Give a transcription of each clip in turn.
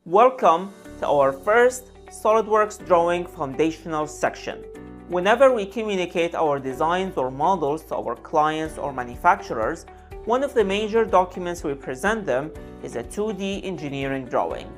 Welcome to our first SolidWorks Drawing Foundational section. Whenever we communicate our designs or models to our clients or manufacturers, one of the major documents we present them is a 2D engineering drawing.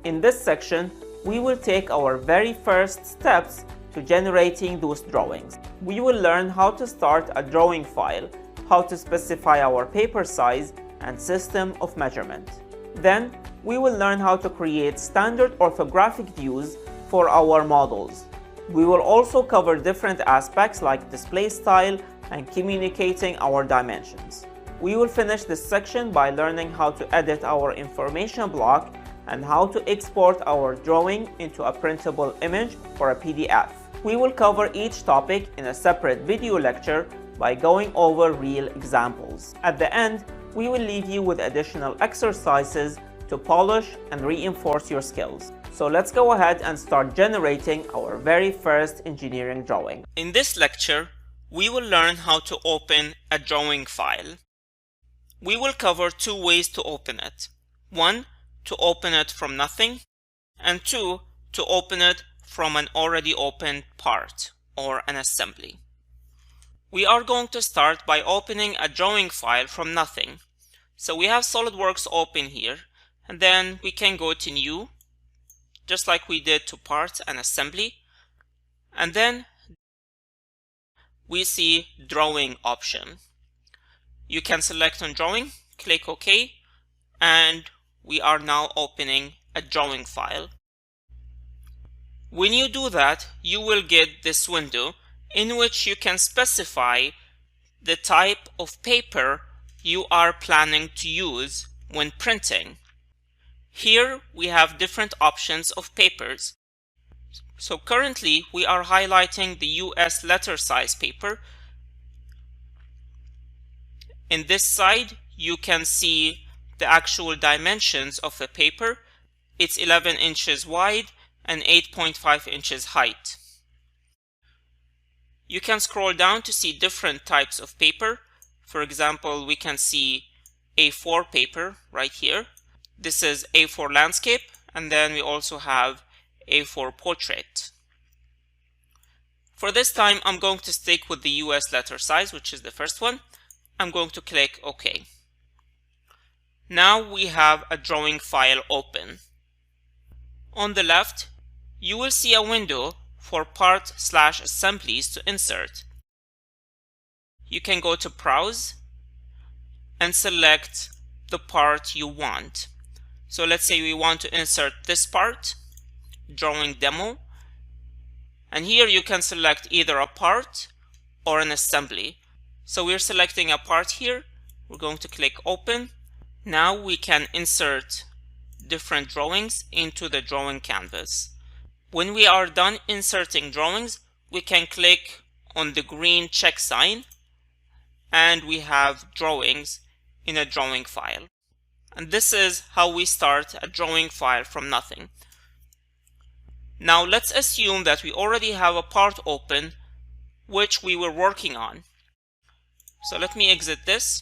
In this section, we will take our very first steps to generating those drawings. We will learn how to start a drawing file, how to specify our paper size and system of measurement. Then, we will learn how to create standard orthographic views for our models. We will also cover different aspects like display style and communicating our dimensions. We will finish this section by learning how to edit our information block and how to export our drawing into a printable image or a PDF. We will cover each topic in a separate video lecture by going over real examples. At the end, we will leave you with additional exercises to polish and reinforce your skills. So let's go ahead and start generating our very first engineering drawing. In this lecture, we will learn how to open a drawing file. We will cover two ways to open it. One, to open it from nothing, and two, to open it from an already opened part or an assembly. We are going to start by opening a drawing file from nothing. So we have SolidWorks open here, and then we can go to New, just like we did to Parts and Assembly, and then we see Drawing option. You can select on Drawing, click OK, and we are now opening a drawing file. When you do that, you will get this window in which you can specify the type of paper you are planning to use when printing. Here we have different options of papers. So currently we are highlighting the US letter size paper. In this side you can see the actual dimensions of the paper. It's 11 inches wide and 8.5 inches height. You can scroll down to see different types of paper. For example, we can see A4 paper right here. This is A4 landscape, and then we also have A4 portrait. For this time, I'm going to stick with the US letter size, which is the first one. I'm going to click OK. Now we have a drawing file open. On the left, you will see a window for part/assemblies to insert. You can go to Browse and select the part you want. So let's say we want to insert this part, Drawing Demo, and here you can select either a part or an assembly. So we're selecting a part here. We're going to click Open. Now we can insert different drawings into the drawing canvas. When we are done inserting drawings, we can click on the green check sign and we have drawings in a drawing file. And this is how we start a drawing file from nothing. Now let's assume that we already have a part open which we were working on. So let me exit this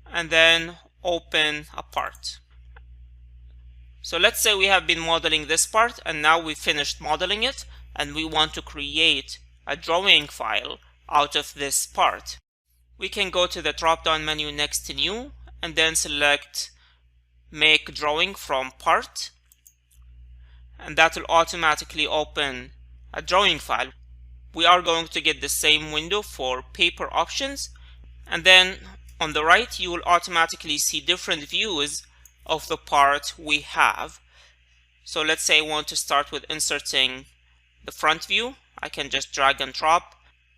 and then open a part. So let's say we have been modeling this part and now we finished modeling it and we want to create a drawing file out of this part. We can go to the drop-down menu next to New and then select Make Drawing from Part, and that will automatically open a drawing file. We are going to get the same window for paper options, and then on the right you will automatically see different views of the part we have. So let's say I want to start with inserting the front view. I can just drag and drop,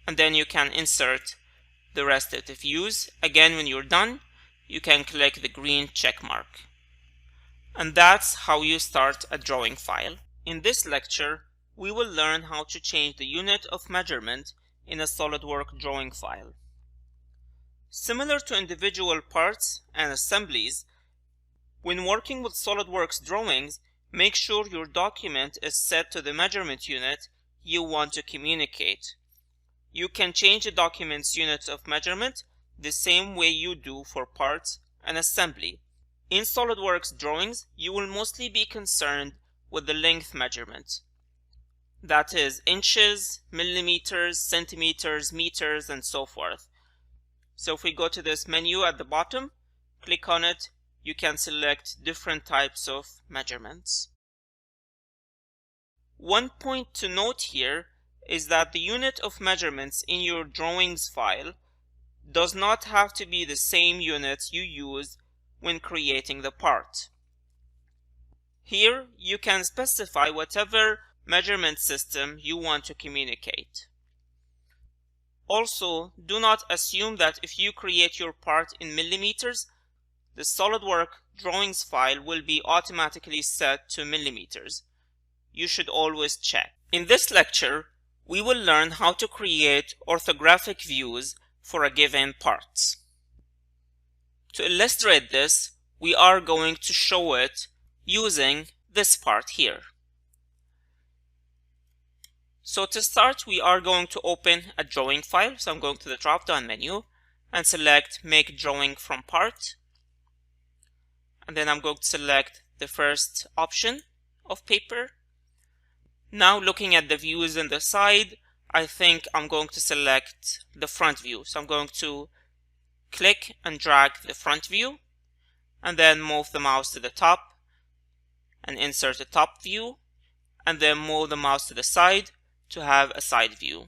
and then you can insert the rest of the views. Again, when you're done, you can click the green check mark. And that's how you start a drawing file. In this lecture, we will learn how to change the unit of measurement in a SolidWorks drawing file. Similar to individual parts and assemblies, when working with SolidWorks drawings, make sure your document is set to the measurement unit you want to communicate. You can change the document's units of measurement the same way you do for parts and assembly. In SolidWorks drawings, you will mostly be concerned with the length measurement. That is inches, millimeters, centimeters, meters, and so forth. So if we go to this menu at the bottom, click on it, you can select different types of measurements. One point to note here is that the unit of measurements in your drawings file does not have to be the same unit you use when creating the part. Here you can specify whatever measurement system you want to communicate. Also, do not assume that if you create your part in millimeters, the SolidWorks drawings file will be automatically set to millimeters. You should always check. In this lecture, we will learn how to create orthographic views for a given part. To illustrate this, we are going to show it using this part here. So to start, we are going to open a drawing file. So I'm going to the drop-down menu and select Make Drawing from Part. And then I'm going to select the first option of paper. Now looking at the views on the side, I think I'm going to select the front view. So I'm going to click and drag the front view and then move the mouse to the top and insert the top view, and then move the mouse to the side to have a side view.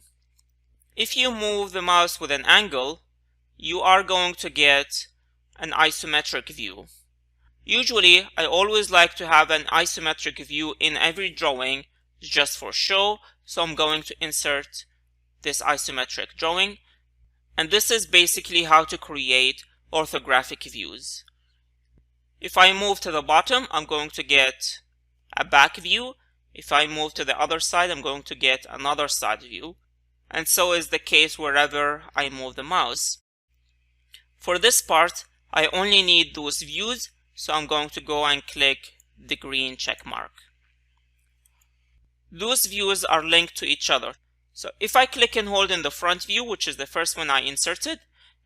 If you move the mouse with an angle, you are going to get an isometric view. Usually, I always like to have an isometric view in every drawing just for show, so I'm going to insert this isometric drawing. And this is basically how to create orthographic views. If I move to the bottom, I'm going to get a back view. If I move to the other side, I'm going to get another side view. And so is the case wherever I move the mouse. For this part, I only need those views, so I'm going to go and click the green check mark. Those views are linked to each other. So if I click and hold in the front view, which is the first one I inserted,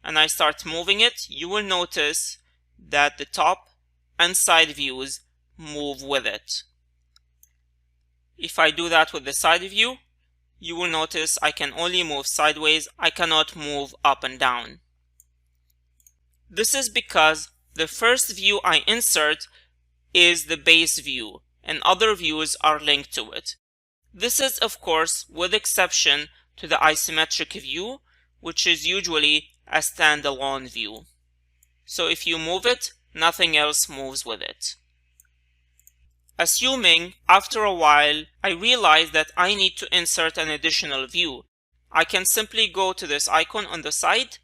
and I start moving it, you will notice that the top and side views move with it. If I do that with the side view, you will notice I can only move sideways. I cannot move up and down. This is because the first view I insert is the base view and other views are linked to it. This is, of course, with exception to the isometric view, which is usually a standalone view. So if you move it, nothing else moves with it. Assuming after a while I realize that I need to insert an additional view, I can simply go to this icon on the side,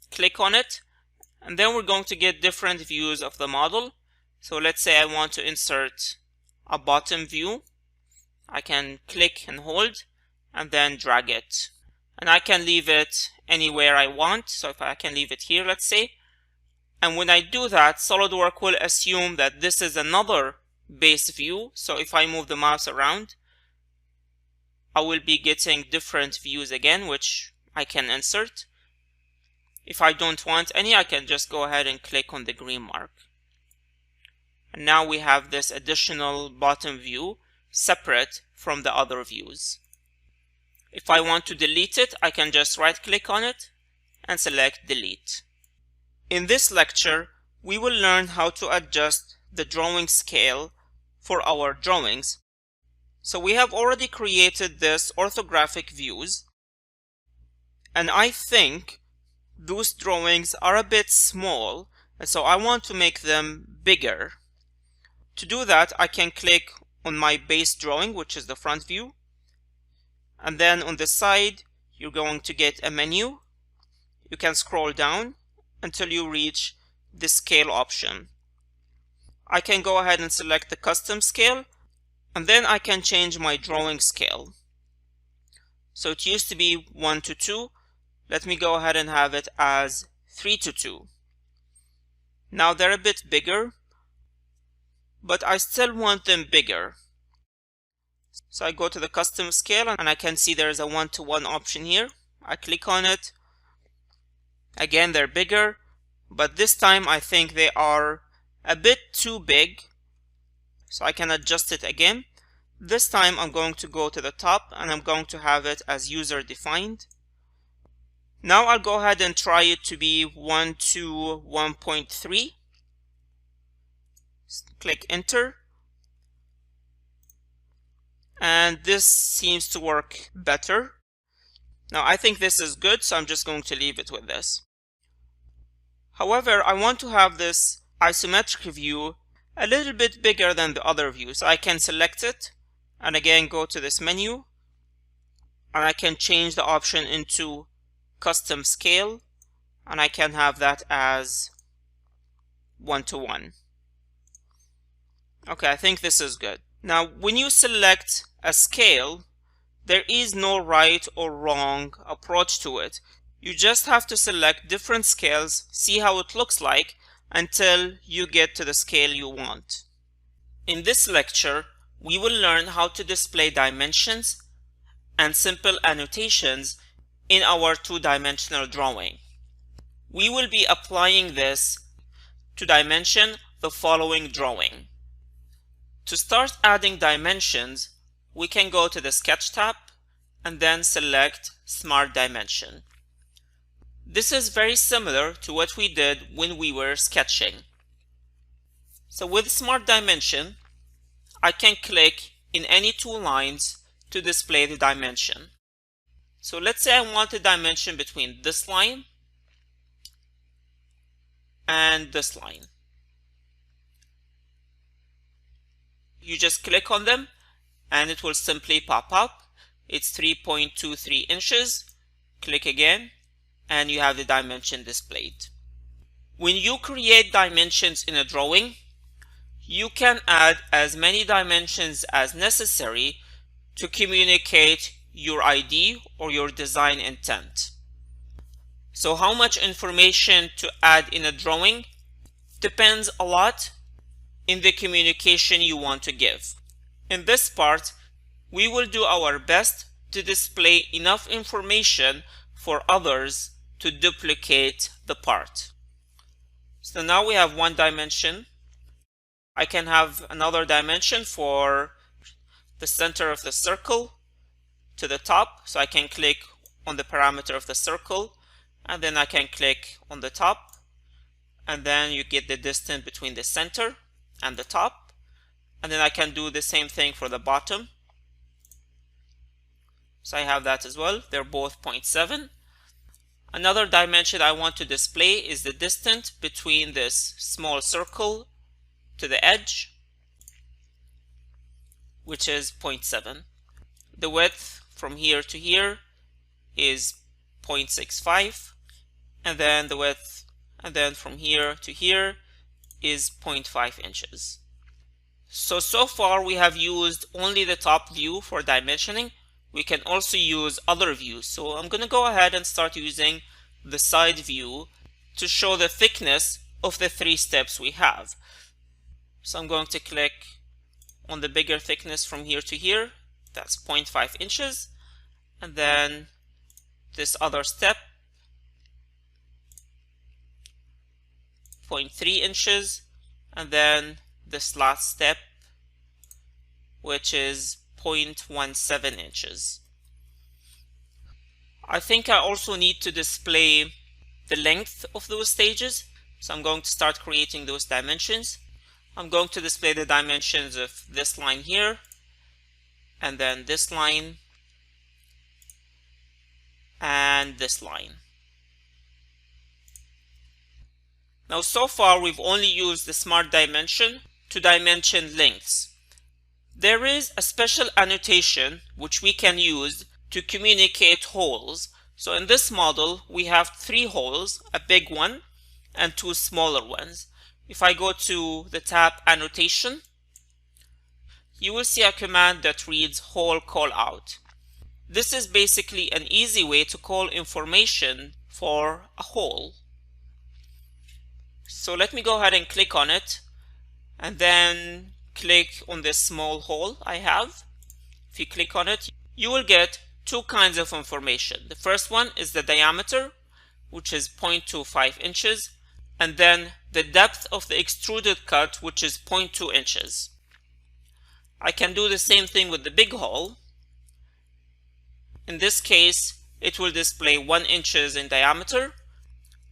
click on it, and then we're going to get different views of the model. So let's say I want to insert a bottom view. I can click and hold and then drag it. And I can leave it anywhere I want. So if I can leave it here, let's say. And when I do that, SolidWorks will assume that this is another base view. So if I move the mouse around, I will be getting different views again, which I can insert. If I don't want any, I can just go ahead and click on the green mark. And now we have this additional bottom view separate from the other views. If I want to delete it, I can just right click on it and select delete. In this lecture, we will learn how to adjust the drawing scale for our drawings. So we have already created this orthographic views, and I think those drawings are a bit small, and so I want to make them bigger. To do that, I can click on my base drawing, which is the front view, and then on the side you're going to get a menu. You can scroll down until you reach the scale option. I can go ahead and select the custom scale, and then I can change my drawing scale. So it used to be 1:2. Let me go ahead and have it as 3:2. Now they're a bit bigger, but I still want them bigger. So I go to the custom scale and I can see there's a 1:1 option here. I click on it. Again, they're bigger, but this time I think they are a bit too big, so I can adjust it again. This time I'm going to go to the top and I'm going to have it as user defined. Now I'll go ahead and try it to be 1 to 1.3. Click enter. And this seems to work better. Now I think this is good, so I'm just going to leave it with this. However, I want to have this isometric view a little bit bigger than the other view. So I can select it and again go to this menu and I can change the option into custom scale and I can have that as 1 to 1. Okay, I think this is good. Now when you select a scale, there is no right or wrong approach to it. You just have to select different scales, see how it looks like until you get to the scale you want. In this lecture, we will learn how to display dimensions and simple annotations in our two-dimensional drawing. We will be applying this to dimension the following drawing. To start adding dimensions, we can go to the Sketch tab and then select Smart Dimension. This is very similar to what we did when we were sketching. So with Smart Dimension, I can click in any two lines to display the dimension. So let's say I want a dimension between this line and this line. You just click on them and it will simply pop up. It's 3.23 inches. Click again and you have the dimension displayed. When you create dimensions in a drawing, you can add as many dimensions as necessary to communicate your idea or your design intent. So how much information to add in a drawing depends a lot in the communication you want to give. In this part, we will do our best to display enough information for others to duplicate the part. So now we have one dimension. I can have another dimension for the center of the circle to the top. So I can click on the parameter of the circle and then I can click on the top and then you get the distance between the center and the top. And then I can do the same thing for the bottom. So I have that as well. They're both 0.7. Another dimension I want to display is the distance between this small circle to the edge, which is 0.7. The width from here to here is 0.65, and then the width, and then from here to here is 0.5 inches. So far we have used only the top view for dimensioning. We can also use other views. So I'm going to go ahead and start using the side view to show the thickness of the three steps we have. So I'm going to click on the bigger thickness from here to here. That's 0.5 inches. And then this other step, 0.3 inches. And then this last step, which is 0.17 inches. I think I also need to display the length of those stages. So I'm going to start creating those dimensions. I'm going to display the dimensions of this line here, and then this line, and this line. Now so far we've only used the Smart Dimension to dimension lengths. There is a special annotation which we can use to communicate holes. So in this model we have 3 holes, a big one and 2 smaller ones. If I go to the tab Annotation, you will see a command that reads hole callout. This is basically an easy way to call information for a hole. So let me go ahead and click on it and then click on this small hole I have. If you click on it, you will get 2 kinds of information. The first one is the diameter, which is 0.25 inches. and then the depth of the extruded cut, which is 0.2 inches. I can do the same thing with the big hole. In this case, it will display 1 inches in diameter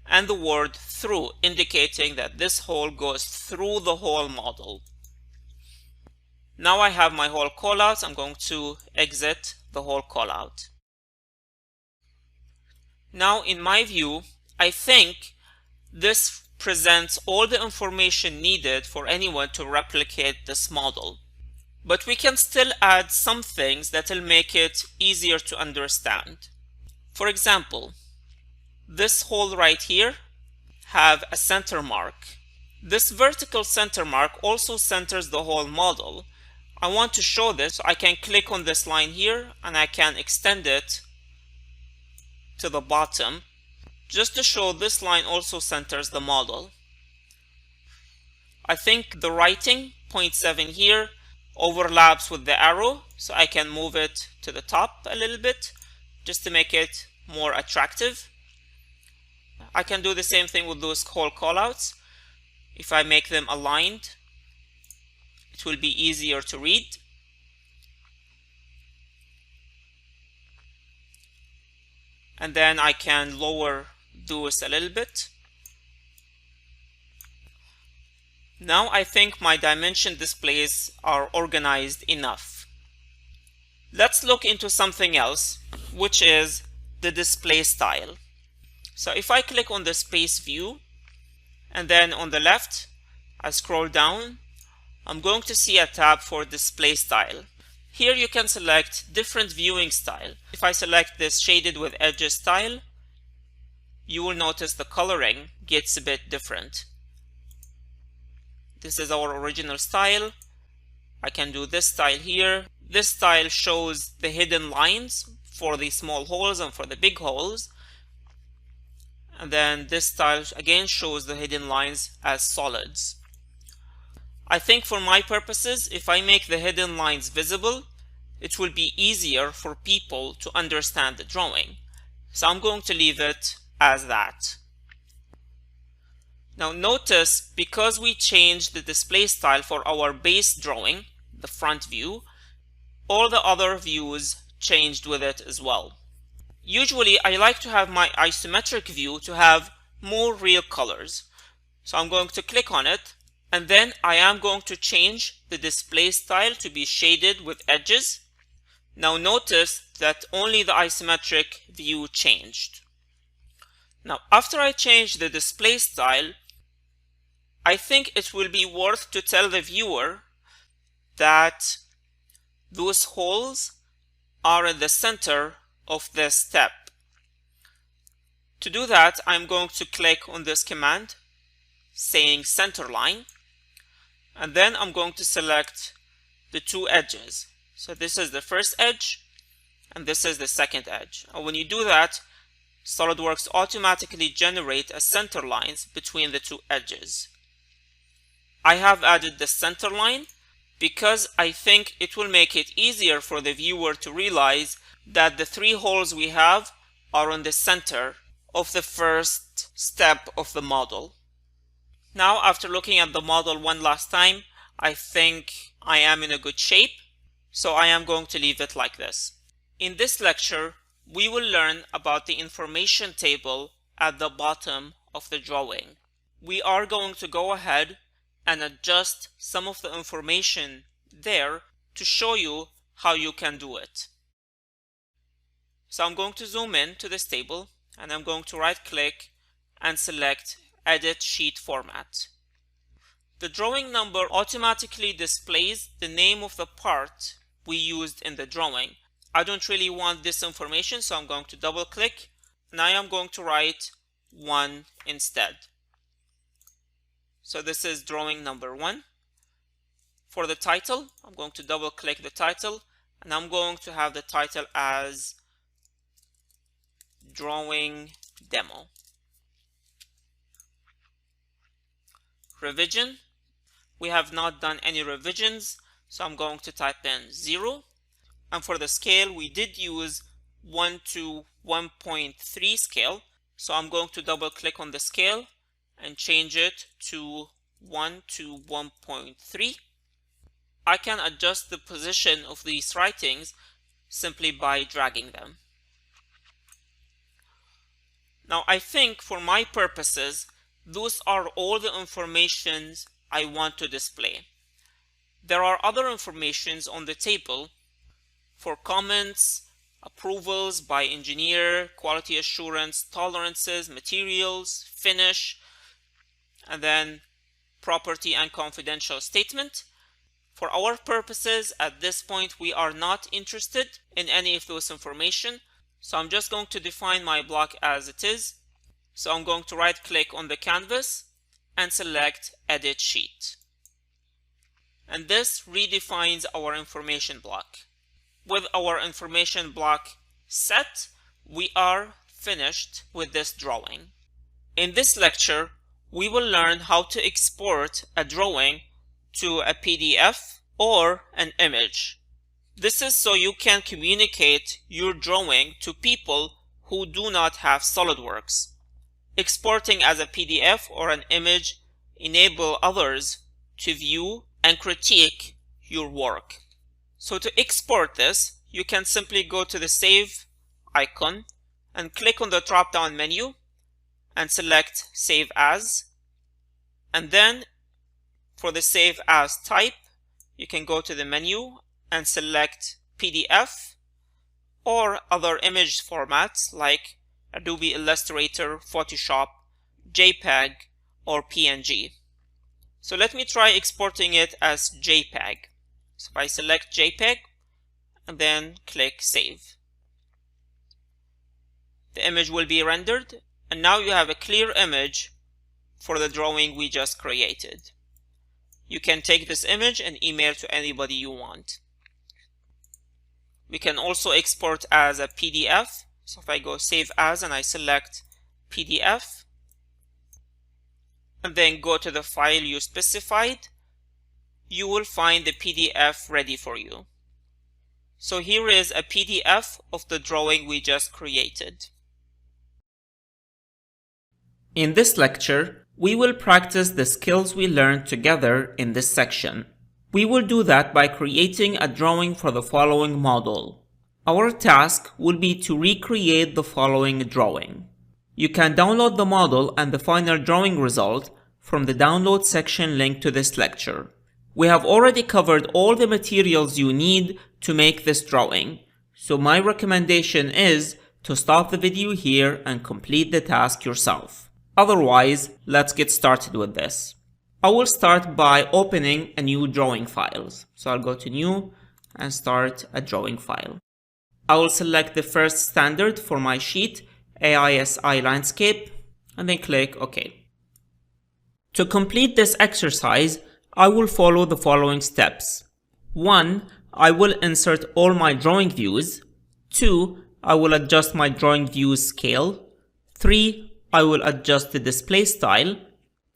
and the word through, indicating that this hole goes through the whole model. Now I have my whole callout. I'm going to exit the whole callout. Now in my view, I think this presents all the information needed for anyone to replicate this model. But we can still add some things that will make it easier to understand. For example, this hole right here have a center mark. This vertical center mark also centers the whole model. I want to show this, so I can click on this line here and I can extend it to the bottom just to show this line also centers the model. I think the writing 0.7 here overlaps with the arrow, so I can move it to the top a little bit just to make it more attractive. I can do the same thing with those whole callouts. If I make them aligned, it will be easier to read. And then I can lower those a little bit. Now I think my dimension displays are organized enough. Let's look into something else, which is the display style. So if I click on the space view and then on the left I scroll down, I'm going to see a tab for display style. Here you can select different viewing style. If I select this shaded with edges style, you will notice the coloring gets a bit different. This is our original style. I can do this style here. This style shows the hidden lines for the small holes and for the big holes. And then this style again shows the hidden lines as solids. I think for my purposes, if I make the hidden lines visible, it will be easier for people to understand the drawing. So I'm going to leave it as that. Now notice, because we changed the display style for our base drawing, the front view, all the other views changed with it as well. Usually I like to have my isometric view to have more real colors. So I'm going to click on it, and then I am going to change the display style to be shaded with edges. Now notice that only the isometric view changed. Now after I change the display style, I think it will be worth to tell the viewer that those holes are in the center of this step. To do that, I'm going to click on this command saying center line, and then I'm going to select the two edges. So this is the first edge and this is the second edge. And when you do that, SolidWorks automatically generates a center lines between the two edges. I have added the center line because I think it will make it easier for the viewer to realize that the three holes we have are on the center of the first step of the model. Now, after looking at the model one last time, I think I am in a good shape, so I am going to leave it like this. In this lecture, we will learn about the information table at the bottom of the drawing. We are going to go ahead and adjust some of the information there to show you how you can do it. So I'm going to zoom in to this table and I'm going to right click and select Edit Sheet Format. The drawing number automatically displays the name of the part we used in the drawing. I don't really want this information, so I'm going to double click and I am going to write 1 instead. So this is drawing number 1. For the title, I'm going to double click the title and I'm going to have the title as Drawing Demo. Revision, we have not done any revisions, so I'm going to type in 0. And for the scale, we did use 1 to 1.3 scale, so I'm going to double click on the scale and change it to 1 to 1.3. I can adjust the position of these writings simply by dragging them. Now I think for my purposes, those are all the informations I want to display. There are other informations on the table for comments, approvals by engineer, quality assurance, tolerances, materials, finish, and then property and confidential statement. For our purposes, at this point, we are not interested in any of those information. So I'm just going to define my block as it is. So I'm going to right click on the canvas and select Edit Sheet. And this redefines our information block. With our information block set, we are finished with this drawing. In this lecture, we will learn how to export a drawing to a PDF or an image. This is so you can communicate your drawing to people who do not have SolidWorks. Exporting as a PDF or an image enable others to view and critique your work. So to export this, you can simply go to the Save icon and click on the drop-down menu and select Save As. And then for the Save As type, you can go to the menu and select PDF or other image formats like Adobe Illustrator, Photoshop, JPEG, or PNG. So let me try exporting it as JPEG. So if I select JPEG and then click Save, the image will be rendered, and now you have a clear image for the drawing we just created. You can take this image and email to anybody you want. We can also export as a PDF. So if I go Save As and I select PDF, and then go to the file you specified, you will find the PDF ready for you. So here is a PDF of the drawing we just created. In this lecture, we will practice the skills we learned together in this section. We will do that by creating a drawing for the following model. Our task will be to recreate the following drawing. You can download the model and the final drawing result from the download section linked to this lecture. We have already covered all the materials you need to make this drawing, so my recommendation is to stop the video here and complete the task yourself. Otherwise, let's get started with this. I will start by opening a new drawing file. So I'll go to New and start a drawing file. I will select the first standard for my sheet, AISI landscape, and then click OK. To complete this exercise, I will follow the following steps. 1. I will insert all my drawing views. 2. I will adjust my drawing views scale. 3. I will adjust the display style.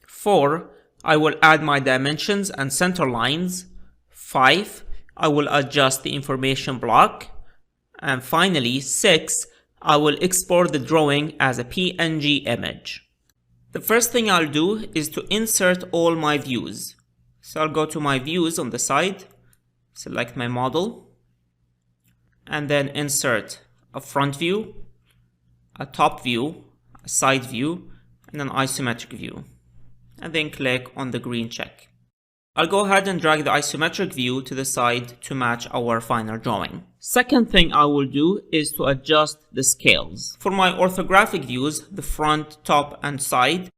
4. I will add my dimensions and center lines. 5. I will adjust the information block. And finally, 6. I will export the drawing as a PNG image. The first thing I'll do is to insert all my views. So I'll go to my views on the side, select my model, and then insert a front view, a top view, a side view, and an isometric view. And then click on the green check. I'll go ahead and drag the isometric view to the side to match our final drawing. Second thing I will do is to adjust the scales. For my orthographic views, the front, top, and side,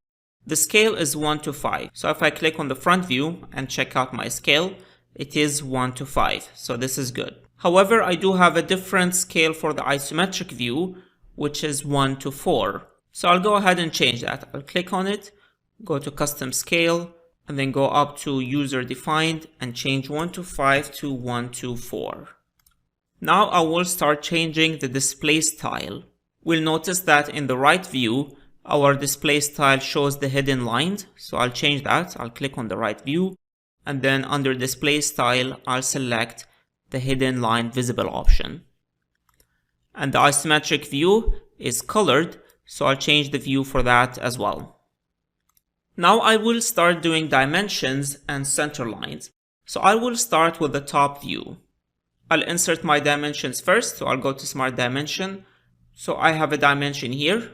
the scale is 1 to 5. So if I click on the front view and check out my scale, it is 1 to 5. So this is good. However, I do have a different scale for the isometric view, which is 1 to 4. So I'll go ahead and change that. I'll click on it, go to custom scale, and then go up to user defined and change 1 to 5 to 1 to 4. Now I will start changing the display style. We'll notice that in the right view, our display style shows the hidden lines. So I'll change that. I'll click on the right view, and then under display style, I'll select the hidden line visible option. And the isometric view is colored, so I'll change the view for that as well. Now I will start doing dimensions and center lines. So I will start with the top view. I'll insert my dimensions first, so I'll go to Smart Dimension. So I have a dimension here,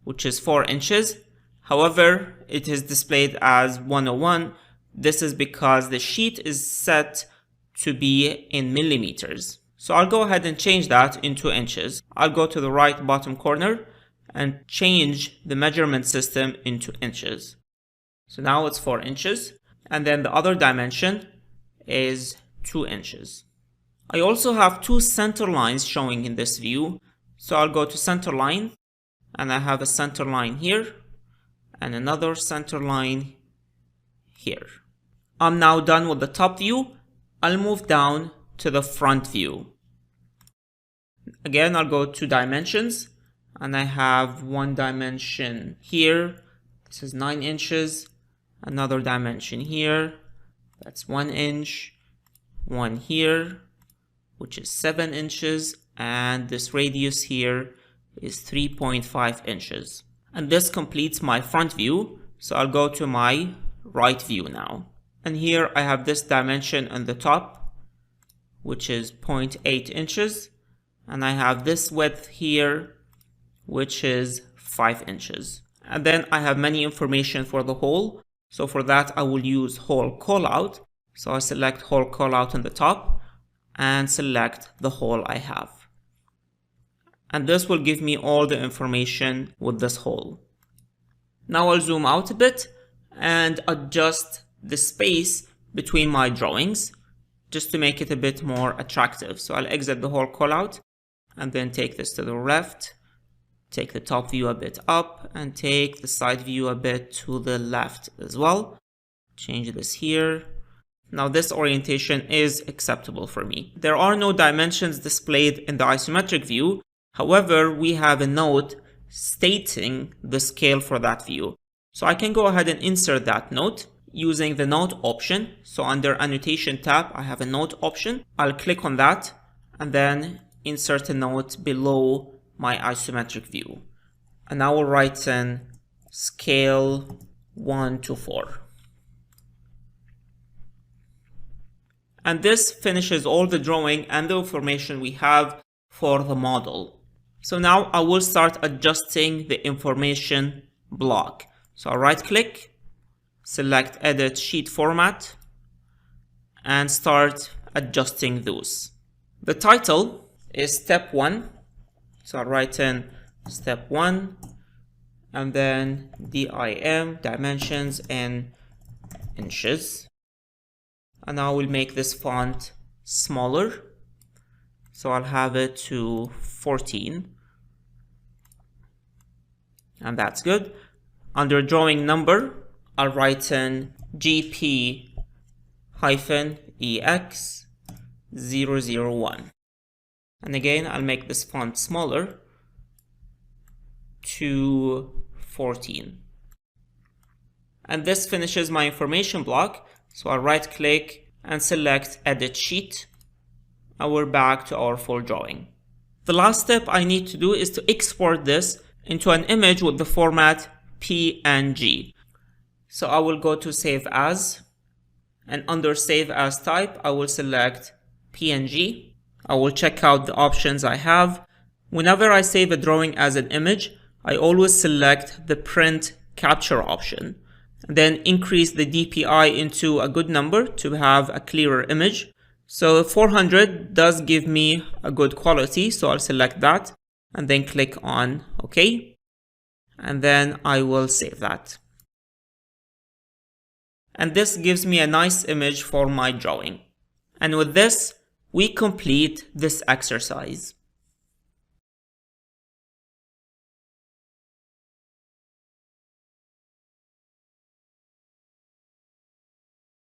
which is 4 inches. However, it is displayed as 101. This is because the sheet is set to be in millimeters. So I'll go ahead and change that into inches. I'll go to the right bottom corner and change the measurement system into inches. So now it's 4 inches. And then the other dimension is 2 inches. I also have 2 center lines showing in this view. So I'll go to center line, and I have a center line here and another center line here. I'm now done with the top view. I'll move down to the front view. Again, I'll go to dimensions, and I have one dimension here. This is 9 inches. Another dimension here. That's 1 inch. One here, which is 7 inches. And this radius here is 3.5 inches. And this completes my front view. So I'll go to my right view now. And here I have this dimension on the top, which is 0.8 inches. And I have this width here, which is 5 inches. And then I have many information for the hole. So for that, I will use hole callout. So I select hole callout on the top and select the hole I have. And this will give me all the information with this hole. Now I'll zoom out a bit and adjust the space between my drawings just to make it a bit more attractive. So I'll exit the hole callout and then take this to the left, take the top view a bit up, and take the side view a bit to the left as well. Change this here. Now this orientation is acceptable for me. There are no dimensions displayed in the isometric view. However, we have a note stating the scale for that view. So I can go ahead and insert that note using the note option. So under annotation tab, I have a note option. I'll click on that and then insert a note below my isometric view. And I will write in scale 1 to 4. And this finishes all the drawing and the information we have for the model. So now I will start adjusting the information block. So I'll right click, select edit sheet format, and start adjusting those. The title is step 1. So I'll write in step 1 and then DIM, dimensions in inches. And I will make this font smaller. So I'll have it to 14. And that's good. Under drawing number, I'll write in GP-EX001. And again, I'll make this font smaller to 14. And this finishes my information block. So I'll right click and select edit sheet. And we're back to our full drawing. The last step I need to do is to export this into an image with the format PNG. So I will go to Save As, and under Save As type, I will select PNG. I will check out the options I have. Whenever I save a drawing as an image, I always select the Print Capture option, and then increase the DPI into a good number to have a clearer image. So 400 does give me a good quality, so I'll select that and then click on OK. And then I will save that. And this gives me a nice image for my drawing. And with this, we complete this exercise.